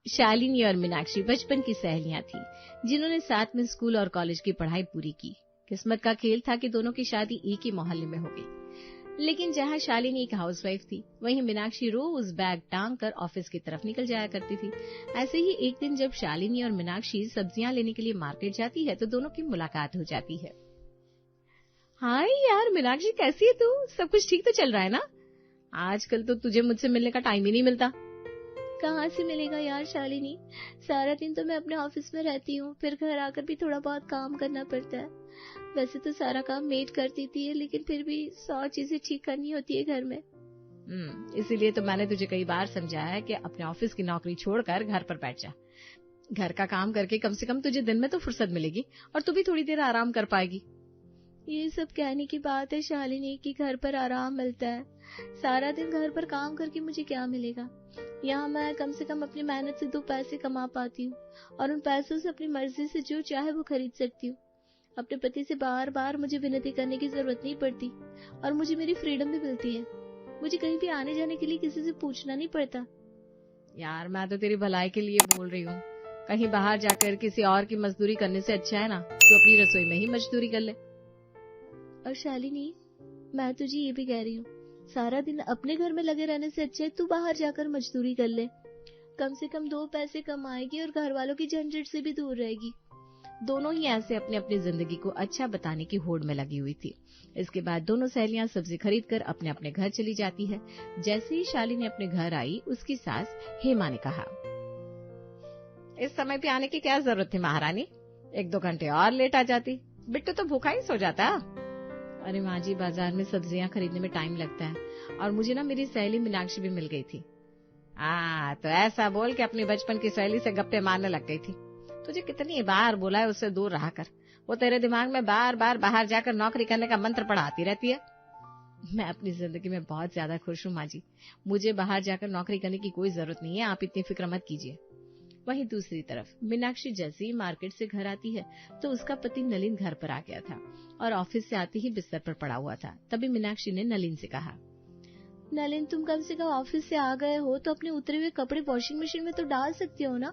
शालिनी और मीनाक्षी बचपन की सहेलियां थी, जिन्होंने साथ में स्कूल और कॉलेज की पढ़ाई पूरी की। किस्मत का खेल था कि दोनों की शादी एक ही मोहल्ले में हो गई। लेकिन जहां शालिनी एक हाउसवाइफ थी, वहीं मीनाक्षी रोज बैग टांग कर ऑफिस की तरफ निकल जाया करती थी। ऐसे ही एक दिन जब शालिनी और मीनाक्षी सब्जियां लेने के लिए मार्केट जाती है, तो दोनों की मुलाकात हो जाती है। हाय यार मीनाक्षी, कैसी है तू? सब कुछ ठीक तो चल रहा है ना? आजकल तो तुझे मुझसे मिलने का टाइम ही नहीं मिलता। कहाँ से मिलेगा यार शालिनी, सारा दिन तो मैं अपने ऑफिस में रहती हूँ, फिर घर आकर भी थोड़ा बहुत काम करना पड़ता है। वैसे तो सारा काम मेड कर देती है, लेकिन फिर भी 100 चीजें ठीक करनी होती है घर में। इसीलिए तो मैंने तुझे कई बार समझाया है कि अपने ऑफिस की नौकरी छोड़कर घर पर बैठ जा। घर का काम करके कम से कम तुझे दिन में तो फुर्सत मिलेगी और तू भी थोड़ी देर आराम कर पाएगी। ये सब कहने की बात है शालिनी कि घर पर आराम मिलता है। सारा दिन घर पर काम करके मुझे क्या मिलेगा? यहाँ मैं कम से कम अपनी मेहनत से 2 पैसे कमा पाती हूँ और उन पैसों से अपनी मर्जी से जो चाहे वो खरीद सकती हूँ। अपने पति से बार बार मुझे विनती करने की जरूरत नहीं पड़ती और मुझे मेरी फ्रीडम भी मिलती है। मुझे कहीं भी आने जाने के लिए किसी से पूछना नहीं पड़ता। यार मैं तो तेरी भलाई के लिए बोल रही हूँ। कहीं बाहर जाकर किसी और की मजदूरी करने से अच्छा है ना तू अपनी रसोई में ही मजदूरी कर ले। और शालिनी, मैं तुझे ये भी कह रही हूँ, सारा दिन अपने घर में लगे रहने से अच्छा है तू बाहर जाकर मजदूरी कर ले। कम से कम 2 पैसे कमाएगी और घर वालों की झंझट से भी दूर रहेगी। दोनों ही ऐसे अपनी अपनी जिंदगी को अच्छा बताने की होड़ में लगी हुई थी। इसके बाद दोनों सहेलियां सब्जी खरीद कर अपने अपने घर चली जाती है। जैसे ही शालिनी अपने घर आई, उसकी सास हेमा ने कहा, इस समय पे आने की क्या जरूरत थी महारानी? 1-2 घंटे और लेट आ जाती, बिट्टू तो भूखा ही सो जाता। अरे माँ जी, बाजार में सब्जियां खरीदने में टाइम लगता है और मुझे ना मेरी सहेली मीनाक्षी भी मिल गई थी। तो ऐसा बोल के अपनी बचपन की सहेली से गप्पे मारने लग गई थी। तुझे कितनी बार बोला है उससे दूर रहा कर, वो तेरे दिमाग में बार बार बाहर जाकर नौकरी करने का मंत्र पढ़ाती रहती है। मैं अपनी जिंदगी में बहुत ज्यादा खुश हूँ माँ जी, मुझे बाहर जाकर नौकरी करने की कोई जरूरत नहीं है, आप इतनी फिक्र मत कीजिए। वहीं दूसरी तरफ मीनाक्षी जैसे ही मार्केट से घर आती है तो उसका पति नलिन घर पर आ गया था और ऑफिस से आते ही बिस्तर पर पड़ा हुआ था। तभी मीनाक्षी ने नलिन से कहा, नलिन, तुम कम से कम ऑफिस से आ गए हो तो अपने उतरे हुए कपड़े वॉशिंग मशीन में तो डाल सकते हो ना।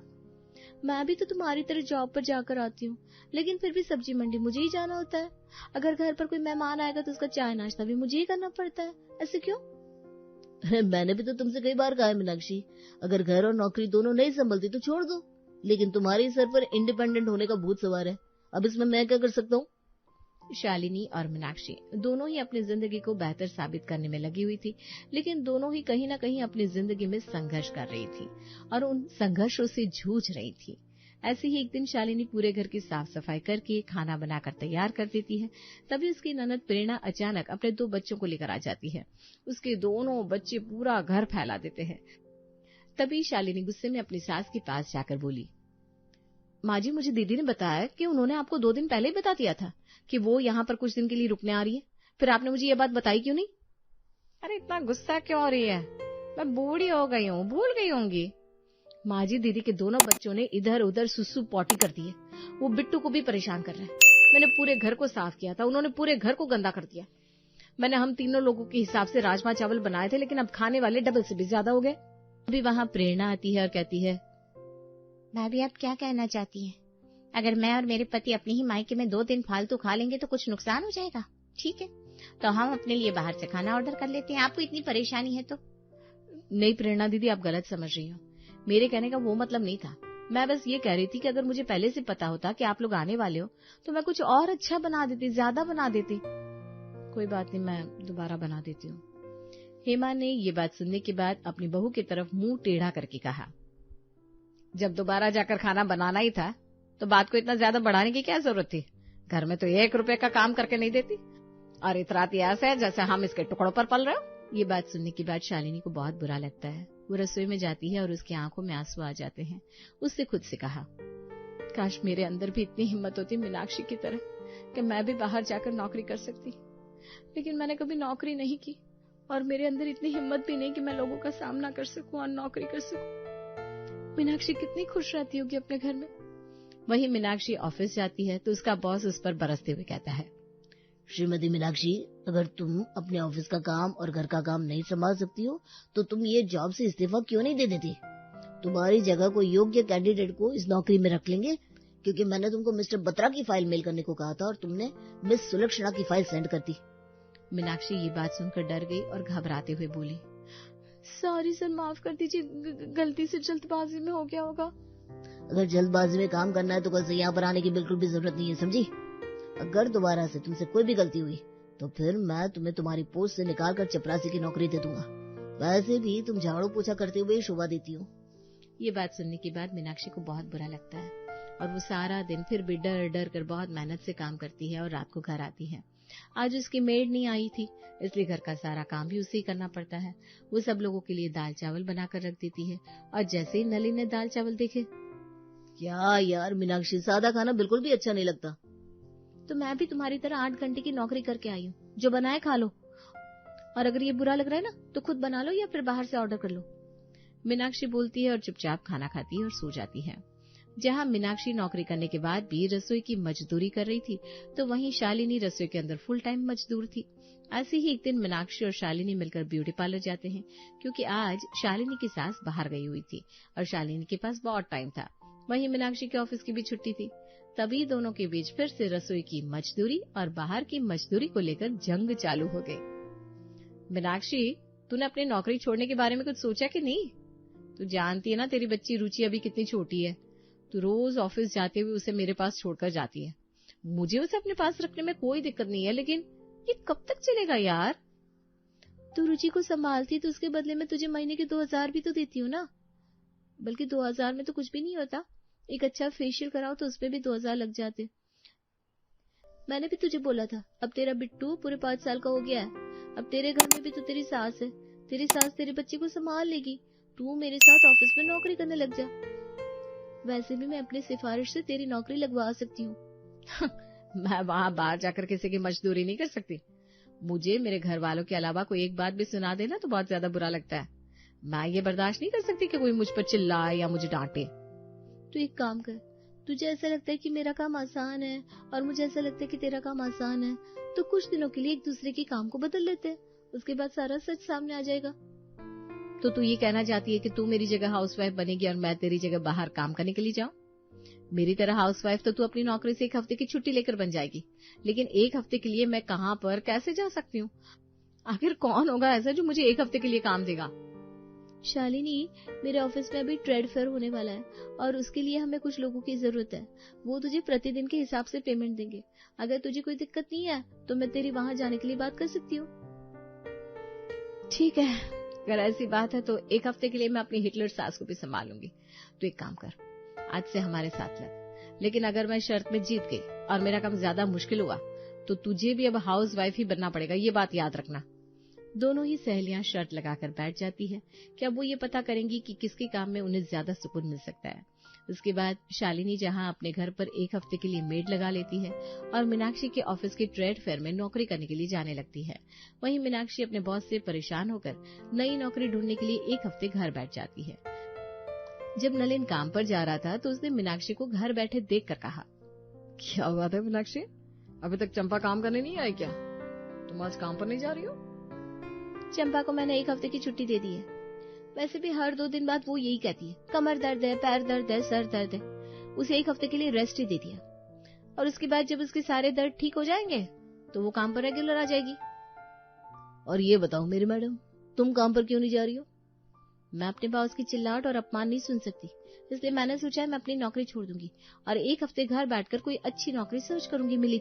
मैं भी तो तुम्हारी तरह जॉब पर जाकर आती हूँ, लेकिन फिर भी सब्जी मंडी मुझे ही जाना होता है। अगर घर पर कोई मेहमान आएगा तो उसका चाय नाश्ता भी मुझे ही करना पड़ता है। ऐसे क्यों? मैंने भी तो तुमसे कई बार कहा है मीनाक्षी, अगर घर और नौकरी दोनों नहीं संभलती तो छोड़ दो, लेकिन तुम्हारे सर पर इंडिपेंडेंट होने का भूत सवार है। अब इसमें मैं क्या कर सकता हूँ? शालिनी और मीनाक्षी दोनों ही अपनी जिंदगी को बेहतर साबित करने में लगी हुई थी, लेकिन दोनों ही कहीं न कहीं अपनी जिंदगी में संघर्ष कर रही थी और उन संघर्षों से जूझ रही थी। ऐसे ही एक दिन शालिनी पूरे घर की साफ सफाई करके खाना बनाकर तैयार कर देती है। तभी उसकी ननद प्रेरणा अचानक अपने 2 बच्चों को लेकर आ जाती है। उसके दोनों बच्चे पूरा घर फैला देते हैं। तभी शालिनी गुस्से में अपनी सास के पास जाकर बोली, माँ जी, मुझे दीदी ने बताया कि उन्होंने आपको 2 दिन पहले ही बता दिया था कि वो यहाँ पर कुछ दिन के लिए रुकने आ रही है, फिर आपने मुझे ये बात बताई क्यों नहीं? अरे इतना गुस्सा क्यों हो रही है? मैं बूढ़ी हो गई हूँ, भूल गई होंगी। माँ जी, दीदी के दोनों बच्चों ने इधर उधर सुसु पॉटी कर दी है। वो बिट्टू को भी परेशान कर रहे हैं। मैंने पूरे घर को साफ किया था, उन्होंने पूरे घर को गंदा कर दिया। मैंने हम तीनों लोगों के हिसाब से राजमा चावल बनाए थे, लेकिन अब खाने वाले डबल से भी ज्यादा हो गए। अभी वहाँ प्रेरणा आती है और कहती है, भाभी आप क्या कहना चाहती हैं? अगर मैं और मेरे पति अपने ही मायके में 2 दिन फालतू खा लेंगे तो कुछ नुकसान हो जाएगा? ठीक है, तो हम अपने लिए बाहर से खाना ऑर्डर कर लेते हैं, आपको इतनी परेशानी है तो। नहीं प्रेरणा दीदी, आप गलत समझ रही हो। मेरे कहने का वो मतलब नहीं था। मैं बस ये कह रही थी कि अगर मुझे पहले से पता होता कि आप लोग आने वाले हो तो मैं कुछ और अच्छा बना देती, ज्यादा बना देती। कोई बात नहीं, मैं दोबारा बना देती हूँ। हेमा ने ये बात सुनने के बाद अपनी बहू की तरफ मुंह टेढ़ा करके कहा, जब दोबारा जाकर खाना बनाना ही था तो बात को इतना ज्यादा बढ़ाने की क्या जरूरत थी? घर में तो 1 रुपए का काम करके नहीं देती और इतराती ऐसा है जैसे हम इसके टुकड़ों पर पल रहे हो। ये बात सुनने के बाद शालिनी को बहुत बुरा लगता है। वो रसोई में जाती है और उसकी आंखों में आंसू आ जाते हैं। उससे खुद से कहा, काश मेरे अंदर भी इतनी हिम्मत होती मीनाक्षी की तरह कि मैं भी बाहर जाकर नौकरी कर सकती, लेकिन मैंने कभी नौकरी नहीं की और मेरे अंदर इतनी हिम्मत भी नहीं कि मैं लोगों का सामना कर सकूं और नौकरी कर सकूं। मीनाक्षी कितनी खुश रहती होगी अपने घर में। वहीं मीनाक्षी ऑफिस जाती है तो उसका बॉस उस पर बरसते हुए कहता है, श्रीमती मीनाक्षी, अगर तुम अपने ऑफिस का काम और घर का काम नहीं संभाल सकती हो तो तुम ये जॉब से इस्तीफा क्यों नहीं दे देती? तुम्हारी जगह कोई योग्य कैंडिडेट को इस नौकरी में रख लेंगे, क्योंकि मैंने तुमको मिस्टर बत्रा की फाइल मेल करने को कहा था और तुमने मिस सुलक्षणा की फाइल सेंड कर दी। मीनाक्षी ये बात सुनकर डर गई और घबराते हुए बोली, सॉरी सर, माफ कर दीजिए, गलती से जल्दबाजी में हो गया होगा। अगर जल्दबाजी में काम करना है तो कल से यहाँ पर आने की बिल्कुल भी जरूरत नहीं है, समझी? अगर दोबारा से तुमसे कोई भी गलती हुई तो फिर मैं तुम्हें तुम्हारी पोस्ट से निकाल कर चपरासी की नौकरी दे दूंगा। वैसे भी तुम झाड़ू पोछा करते हुए शोभा देती हो। ये बात सुनने के बाद मीनाक्षी को बहुत बुरा लगता है और वो सारा दिन फिर भी डर डर कर बहुत मेहनत से काम करती है और रात को घर आती है। आज उसकी मेड नहीं आई थी, इसलिए घर का सारा काम भी उसे ही करना पड़ता है। वो सब लोगों के लिए दाल चावल बनाकर रख देती है और जैसे ही नलिन ने दाल चावल देखे, क्या यार मीनाक्षी, सादा खाना बिल्कुल भी अच्छा नहीं लगता। तो मैं भी तुम्हारी तरह 8 घंटे की नौकरी करके आई हूँ, जो बनाए खा लो, और अगर ये बुरा लग रहा है ना तो खुद बना लो या फिर बाहर से ऑर्डर कर लो। मीनाक्षी बोलती है और चुपचाप खाना खाती है और सो जाती है। जहाँ मीनाक्षी नौकरी करने के बाद भी रसोई की मजदूरी कर रही थी, तो वहीं शालिनी रसोई के अंदर फुल टाइम मजदूर थी। ऐसे ही एक दिन मीनाक्षी और शालिनी मिलकर ब्यूटी पार्लर जाते हैं, क्योंकि आज शालिनी की सास बाहर गई हुई थी और शालिनी के पास बहुत टाइम था। वहीं मीनाक्षी के ऑफिस की भी छुट्टी थी। तभी दोनों के बीच फिर से रसोई की मजदूरी और बाहर की मजदूरी को लेकर जंग चालू हो गई। मीनाक्षी, तूने अपनी नौकरी छोड़ने के बारे में कुछ सोचा कि नहीं? तू जानती है ना तेरी बच्ची रुचि अभी कितनी छोटी है। तू रोज ऑफिस जाते हुए उसे मेरे पास छोड़कर जाती है। मुझे उसे अपने पास रखने में कोई दिक्कत नहीं है, लेकिन ये कब तक चलेगा यार? तू रुचि को संभालती तो उसके बदले में तुझे महीने के 2000 भी तो देती हूँ ना। बल्कि 2000 में तो कुछ भी नहीं होता, एक अच्छा फेशियल कराओ तो उसपे भी 2000 लग जाते। मैंने भी तुझे बोला था, अब तेरा बिट्टू पूरे 5 साल का हो गया है, अब तेरे घर में भी तो तेरी सास है, तेरी सास तेरे बच्चे को संभाल लेगी, तू मेरे साथ ऑफिस में नौकरी करने लग जा। वैसे भी मैं अपनी सिफारिश से तेरी नौकरी लगवा सकती हूँ। मैं वहाँ बाहर जाकर किसी की मजदूरी नहीं कर सकती। मुझे मेरे घर वालों के अलावा कोई एक बात भी सुना देना तो बहुत ज्यादा बुरा लगता है। मैं ये बर्दाश्त नहीं कर सकती कि कोई मुझ पर चिल्लाए या मुझे डांटे। तू एक काम कर, तुझे ऐसा लगता है कि मेरा काम आसान है और मुझे ऐसा लगता है कि तेरा काम आसान है, तो कुछ दिनों के लिए एक दूसरे के काम को बदल लेते हैं, उसके बाद सारा सच सामने आ जाएगा। तो तू ये कहना चाहती है कि तू मेरी जगह हाउसवाइफ बनेगी और मैं तेरी जगह बाहर काम करने के लिए जाऊं? मेरी तरह हाउसवाइफ तो तू अपनी नौकरी से 1 हफ्ते की छुट्टी लेकर बन जाएगी, लेकिन 1 हफ्ते के लिए मैं कहाँ पर कैसे जा सकती हूँ? आखिर कौन होगा ऐसा जो मुझे 1 हफ्ते के लिए काम देगा? शालिनी, मेरे ऑफिस में अभी ट्रेड फेयर होने वाला है और उसके लिए हमें कुछ लोगों की जरूरत है। वो तुझे प्रतिदिन के हिसाब से पेमेंट देंगे। अगर तुझे कोई दिक्कत नहीं है तो मैं तेरी वहां जाने के लिए बात कर सकती हूँ। ठीक है, अगर ऐसी बात है तो 1 हफ्ते के लिए मैं अपनी हिटलर सास को भी संभालूंगी। तो एक काम कर, आज से हमारे साथ लग, लेकिन अगर मैं शर्त में जीत गई और मेरा काम ज्यादा मुश्किल हुआ तो तुझे भी अब हाउस वाइफ ही बनना पड़ेगा, ये बात याद रखना। दोनों ही सहेलियां शर्त लगाकर बैठ जाती है कि अब वो ये पता करेंगी कि किसके काम में उन्हें ज्यादा सुकून मिल सकता है। उसके बाद शालिनी जहां अपने घर पर 1 हफ्ते के लिए मेड लगा लेती है और मीनाक्षी के ऑफिस के ट्रेड फेयर में नौकरी करने के लिए जाने लगती है। वहीं मीनाक्षी अपने बॉस से परेशान होकर नई नौकरी ढूंढने के लिए 1 हफ्ते घर बैठ जाती है। जब नलिन काम पर जा रहा था तो उसने मीनाक्षी को घर बैठे देखकर कहा, क्या बात है मीनाक्षी, अभी तक चंपा काम करने नहीं आई क्या? तुम आज काम पर नहीं जा रही हो? चंपा को मैंने 1 हफ्ते की छुट्टी दे दी है। वैसे भी हर 2 दिन बाद वो यही कहती है, कमर दर्द है, पैर दर्द है, सर दर्द है। उसे 1 हफ्ते के लिए रेस्ट ही दे दिया और उसके बाद जब उसके सारे दर्द ठीक हो जाएंगे तो वो काम पर रेगुलर आ जाएगी। और ये बताओ मेरी मैडम, तुम काम पर क्यों नहीं जा रही हो? मैं अपने बॉस की चिल्लाहट और अपमान नहीं सुन सकती, इसलिए मैंने सोचा है मैं अपनी नौकरी छोड़ दूंगी और 1 हफ्ते घर बैठकर कोई अच्छी नौकरी सर्च करूंगी, मिली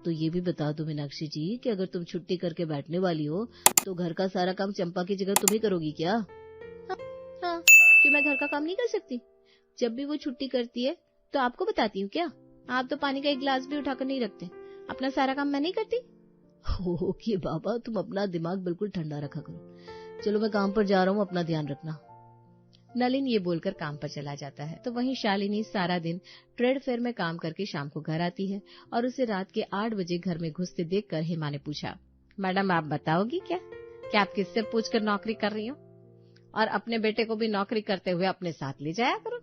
तो ये भी बता दो मीनाक्षी जी कि अगर तुम छुट्टी करके बैठने वाली हो तो घर का सारा काम चंपा की जगह तुम ही करोगी क्या? हाँ, क्यों मैं घर का काम नहीं कर सकती? जब भी वो छुट्टी करती है तो आपको बताती हूँ क्या? आप तो पानी का एक गिलास भी उठाकर नहीं रखते। अपना सारा काम मैं नहीं करती? ओके बाबा, तुम अपना दिमाग बिल्कुल ठंडा रखा करो। चलो मैं काम पर जा रहा हूँ, अपना ध्यान रखना। नलिन ये बोलकर काम पर चला जाता है। तो वहीं शालिनी सारा दिन ट्रेड फेयर में काम करके शाम को घर आती है और उसे रात के 8 बजे घर में घुसते देखकर हेमा ने पूछा, मैडम आप बताओगी क्या आप किससे पूछकर नौकरी कर रही हो? और अपने बेटे को भी नौकरी करते हुए अपने साथ ले जाया करो।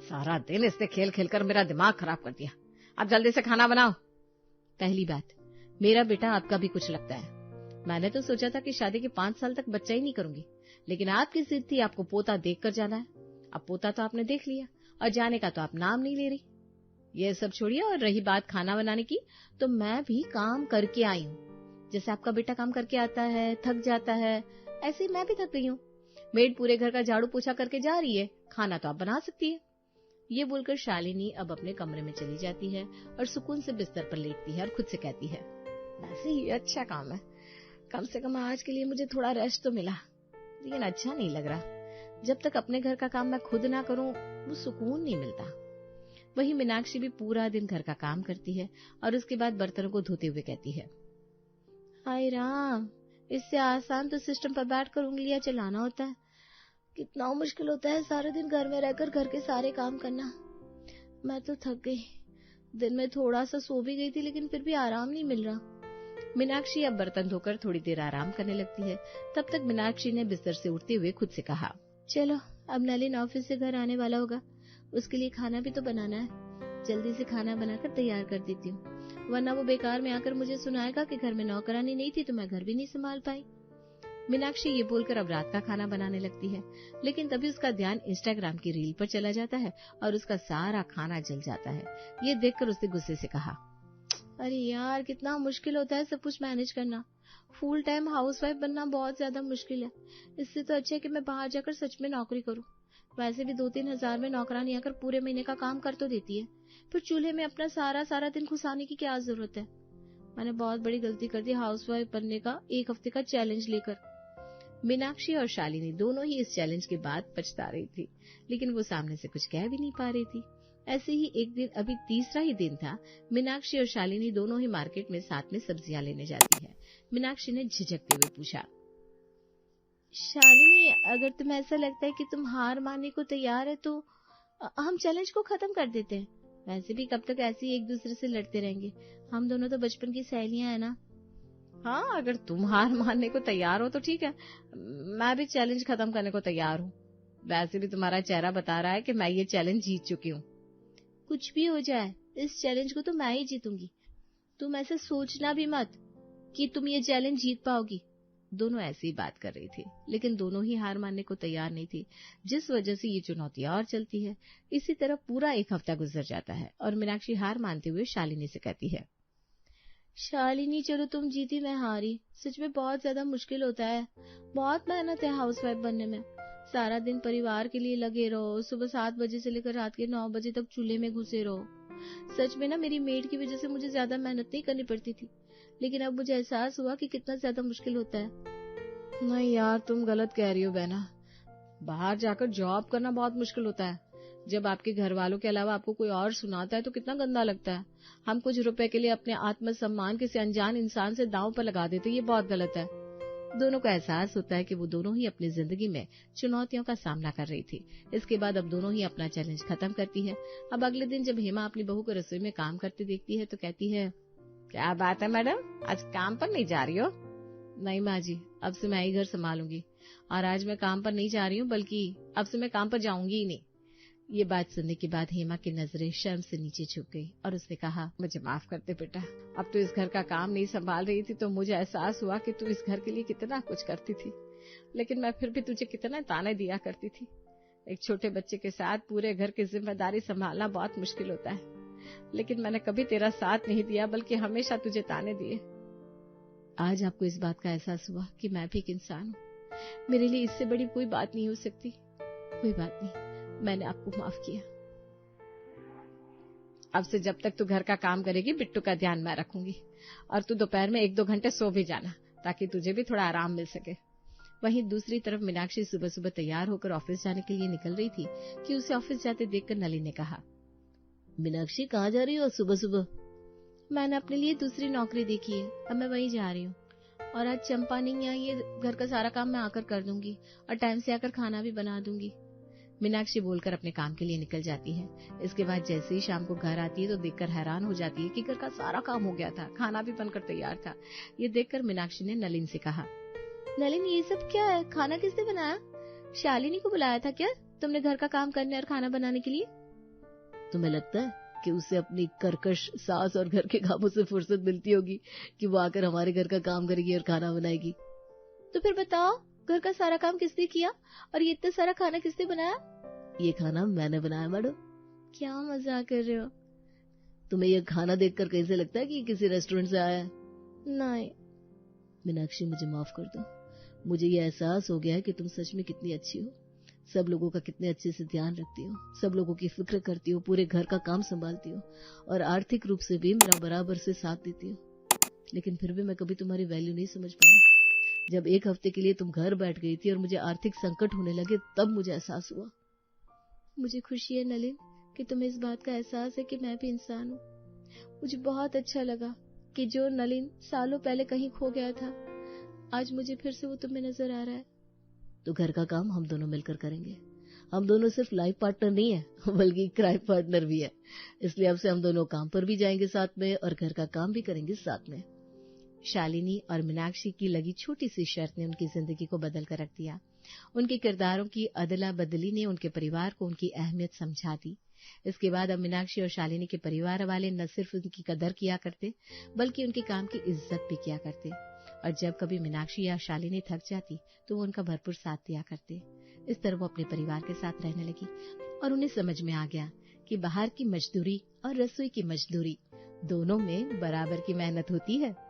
सारा दिन इसने खेल खेल कर मेरा दिमाग खराब कर दिया। अब जल्दी से खाना बनाओ। पहली बात, मेरा बेटा आपका भी कुछ लगता है। मैंने तो सोचा था कि शादी के 5 साल तक बच्चा ही नहीं करूंगी, लेकिन आपकी जिद थी आपको पोता देख कर जाना है। अब पोता तो आपने देख लिया और जाने का तो आप नाम नहीं ले रही। ये सब छोड़िए, और रही बात खाना बनाने की, तो मैं भी काम करके आई हूँ। जैसे आपका बेटा काम करके आता है, थक जाता है, ऐसे ही मैं भी थक गई हूँ। मेड पूरे घर का झाड़ू पोछा करके जा रही है, खाना तो आप बना सकती है। ये बोलकर शालिनी अब अपने कमरे में चली जाती है और सुकून से बिस्तर पर लेटती है और खुद से कहती है, वैसे ये अच्छा काम है, कम से कम आज के लिए मुझे थोड़ा रेस्ट तो मिला। लेकिन अच्छा नहीं लग रहा, जब तक अपने घर का काम मैं खुद ना करूं वो सुकून नहीं मिलता। वही मीनाक्षी भी पूरा दिन घर का काम करती है और उसके बाद बर्तनों को धोते हुए कहती है, हाय राम, इससे आसान तो सिस्टम पर बैठकर उंगलियां चलाना होता है। कितना मुश्किल होता है सारा दिन घर में रहकर घर के सारे काम करना। मैं तो थक गई, दिन में थोड़ा सा सो भी गई थी लेकिन फिर भी आराम नहीं मिल रहा। मीनाक्षी अब बर्तन धोकर थोड़ी देर आराम करने लगती है। तब तक मीनाक्षी ने बिस्तर से उठते हुए खुद से कहा, चलो अब नलिन ऑफिस से घर आने वाला होगा, उसके लिए खाना भी तो बनाना है। जल्दी से खाना बनाकर तैयार कर देती हूँ, वरना वो बेकार में आकर मुझे सुनाएगा कि घर में नौकरानी नहीं थी तो मैं घर भी नहीं संभाल पाई। मीनाक्षी ये बोलकर अब रात का खाना बनाने लगती है, लेकिन तभी उसका ध्यान इंस्टाग्राम की रील पर चला जाता है और उसका सारा खाना जल जाता है। ये देखकर उसने गुस्से से कहा, अरे यार, कितना मुश्किल होता है सब कुछ मैनेज करना। फुल टाइम हाउसवाइफ बनना बहुत ज्यादा मुश्किल है। इससे तो अच्छा है कि मैं बाहर जाकर सच में नौकरी करूं। वैसे भी 2-3 हजार में नौकरानी आकर पूरे महीने का काम कर तो देती है, फिर चूल्हे में अपना सारा दिन घुसाने की क्या जरूरत है। मैंने बहुत बड़ी गलती कर दी हाउसवाइफ बनने का 1 हफ्ते का चैलेंज लेकर। मीनाक्षी और शालिनी दोनों ही इस चैलेंज के बाद पछता रही थी, लेकिन वो सामने से कुछ कह भी नहीं पा रही थी। ऐसे ही एक दिन, अभी तीसरा ही दिन था, मीनाक्षी और शालिनी दोनों ही मार्केट में साथ में सब्जियां लेने जाती है। मीनाक्षी ने झिझकते हुए पूछा, शालिनी, अगर तुम्हें ऐसा लगता है कि तुम हार मानने को तैयार है तो हम चैलेंज को खत्म कर देते हैं। वैसे भी कब तक ऐसे ही एक दूसरे से लड़ते रहेंगे, हम दोनों तो बचपन की सहेलियां हैं ना। हाँ, अगर तुम हार मानने को तैयार हो तो ठीक है, मैं भी चैलेंज खत्म करने को तैयार हूँ। वैसे भी तुम्हारा चेहरा बता रहा है कि मैं ये चैलेंज जीत चुकी हूँ। कुछ भी हो जाए, इस चैलेंज को तो मैं ही जीतूंगी। तुम ऐसे सोचना भी मत कि तुम ये चैलेंज जीत पाओगी। दोनों ऐसी बात कर रही थी, लेकिन दोनों ही हार मानने को तैयार नहीं थी, जिस वजह से ये चुनौतियां और चलती है। इसी तरह पूरा 1 हफ्ता गुजर जाता है और मीनाक्षी हार मानते हुए शालिनी से कहती है, शालिनी, चलो तुम जीती मैं हारी। सच में बहुत ज्यादा मुश्किल होता है, बहुत मेहनत है हाउसवाइफ बनने में। सारा दिन परिवार के लिए लगे रहो, सुबह 7 बजे से लेकर रात के 9 बजे तक चूल्हे में घुसे रहो। सच में ना, मेरी मेड की वजह से मुझे ज्यादा मेहनत नहीं करनी पड़ती थी, लेकिन अब मुझे एहसास हुआ कि कितना ज्यादा मुश्किल होता है। नहीं यार, तुम गलत कह रही हो बहना। बाहर जाकर जॉब करना बहुत मुश्किल होता है। जब आपके घर वालों के अलावा आपको कोई और सुनाता है तो कितना गंदा लगता है। हम कुछ रुपए के लिए अपने आत्मसम्मान किसी अनजान इंसान से दांव पर लगा देते, ये बहुत गलत है। दोनों को एहसास होता है कि वो दोनों ही अपनी जिंदगी में चुनौतियों का सामना कर रही थी। इसके बाद अब दोनों ही अपना चैलेंज खत्म करती है। अब अगले दिन जब हेमा अपनी बहू को रसोई में काम करते देखती है तो कहती है, क्या बात है मैडम, आज काम पर नहीं जा रही हो? नहीं माँ जी, अब से मैं ही घर संभालूंगी, और आज मैं काम पर नहीं जा रही हूँ, बल्कि अब से मैं काम पर जाऊंगी ही नहीं। ये बात सुनने के बाद हेमा की नजरें शर्म से नीचे झुक गई और उसने कहा, मुझे माफ कर दे बेटा, अब तू इस घर का काम नहीं संभाल रही थी तो मुझे एहसास हुआ कि तू इस घर के लिए कितना कुछ करती थी, लेकिन मैं फिर भी तुझे कितना ताने दिया करती थी। एक छोटे बच्चे के साथ पूरे घर की जिम्मेदारी संभालना बहुत मुश्किल होता है, लेकिन मैंने कभी तेरा साथ नहीं दिया, बल्कि हमेशा तुझे ताने दिए। आज आपको इस बात का एहसास हुआ कि मैं भी एक इंसान हूँ। मेरे लिए इससे बड़ी कोई बात नहीं हो सकती। कोई बात नहीं, मैंने आपको माफ किया। अब से जब तक तू घर का काम करेगी, बिट्टू का ध्यान मैं रखूंगी, और तू दोपहर में 1-2 घंटे सो भी जाना, ताकि तुझे भी थोड़ा आराम मिल सके। वहीं दूसरी तरफ मीनाक्षी सुबह सुबह तैयार होकर ऑफिस जाने के लिए निकल रही थी कि उसे ऑफिस जाते देखकर नलिनी ने कहा, मीनाक्षी कहाँ जा रही हो सुबह सुबह? मैंने अपने लिए दूसरी नौकरी देखी है, अब मैं वहीं जा रही हूँ। और आज चंपा नहीं आई, ये घर का सारा काम मैं आकर कर दूंगी और टाइम से आकर खाना भी बना दूंगी। मीनाक्षी बोलकर अपने काम के लिए निकल जाती है। इसके बाद जैसे ही शाम को घर आती है तो देखकर हैरान हो जाती है कि घर का सारा काम हो गया था, खाना भी बनकर तैयार था। ये देखकर मीनाक्षी ने नलिन से कहा, नलिन, ये सब क्या है? खाना किसने बनाया? शालिनी को बुलाया था क्या तुमने घर का काम करने और खाना बनाने के लिए? तुम्हें लगता है कि उसे अपनी कर्कश सास और घर के कामों से फुर्सत मिलती होगी कि वो आकर हमारे घर का काम करेगी और खाना बनाएगी? तो फिर बताओ, घर का सारा काम किसने किया और ये इतना सारा खाना किसने बनाया? ये खाना मैंने बनाया मैडम। क्या मजाक कर रहे हो? तुम्हें ये खाना देखकर कैसे लगता है कि किसी रेस्टोरेंट से आया है? नहीं। मीनाक्षी, मुझे माफ कर दो। मुझे ये एहसास हो गया है कि तुम सच में कितनी अच्छी हो, सब लोगों का कितने अच्छे से ध्यान रखती हो, सब लोगों की फिक्र करती हो, पूरे घर का काम संभालती हो और आर्थिक रूप से भी मेरा बराबर से साथ देती हो। लेकिन फिर भी मैं कभी तुम्हारी वैल्यू नहीं समझ पाया। जब एक हफ्ते के लिए तुम घर बैठ गई थी और मुझे आर्थिक संकट होने लगे, तब मुझे एहसास हुआ। मुझे खुशी है नलिन कि तुम्हें इस बात का एहसास है कि मैं भी इंसान हूँ। मुझे बहुत अच्छा लगा कि जो नलिन सालों पहले कहीं खो गया था, आज मुझे फिर से वो तुम्हें नजर आ रहा है। तो घर का काम हम दोनों मिलकर करेंगे। हम दोनों सिर्फ लाइफ पार्टनर नहीं है, बल्कि क्राइम पार्टनर भी है। इसलिए अब से हम दोनों काम पर भी जाएंगे साथ में और घर का काम भी करेंगे साथ में। शालिनी और मीनाक्षी की लगी छोटी सी शर्त ने उनकी जिंदगी को बदल कर रख दिया। उनके किरदारों की अदला बदली ने उनके परिवार को उनकी अहमियत समझा दी। इसके बाद अब मीनाक्षी और शालिनी के परिवार वाले न सिर्फ उनकी कदर किया करते, बल्कि उनके काम की इज्जत भी किया करते। और जब कभी मीनाक्षी या शालिनी थक जाती तो वो उनका भरपूर साथ दिया करते। इस तरह वो अपने परिवार के साथ रहने लगी और उन्हें समझ में आ गया कि बाहर की मजदूरी और रसोई की मजदूरी दोनों में बराबर की मेहनत होती है।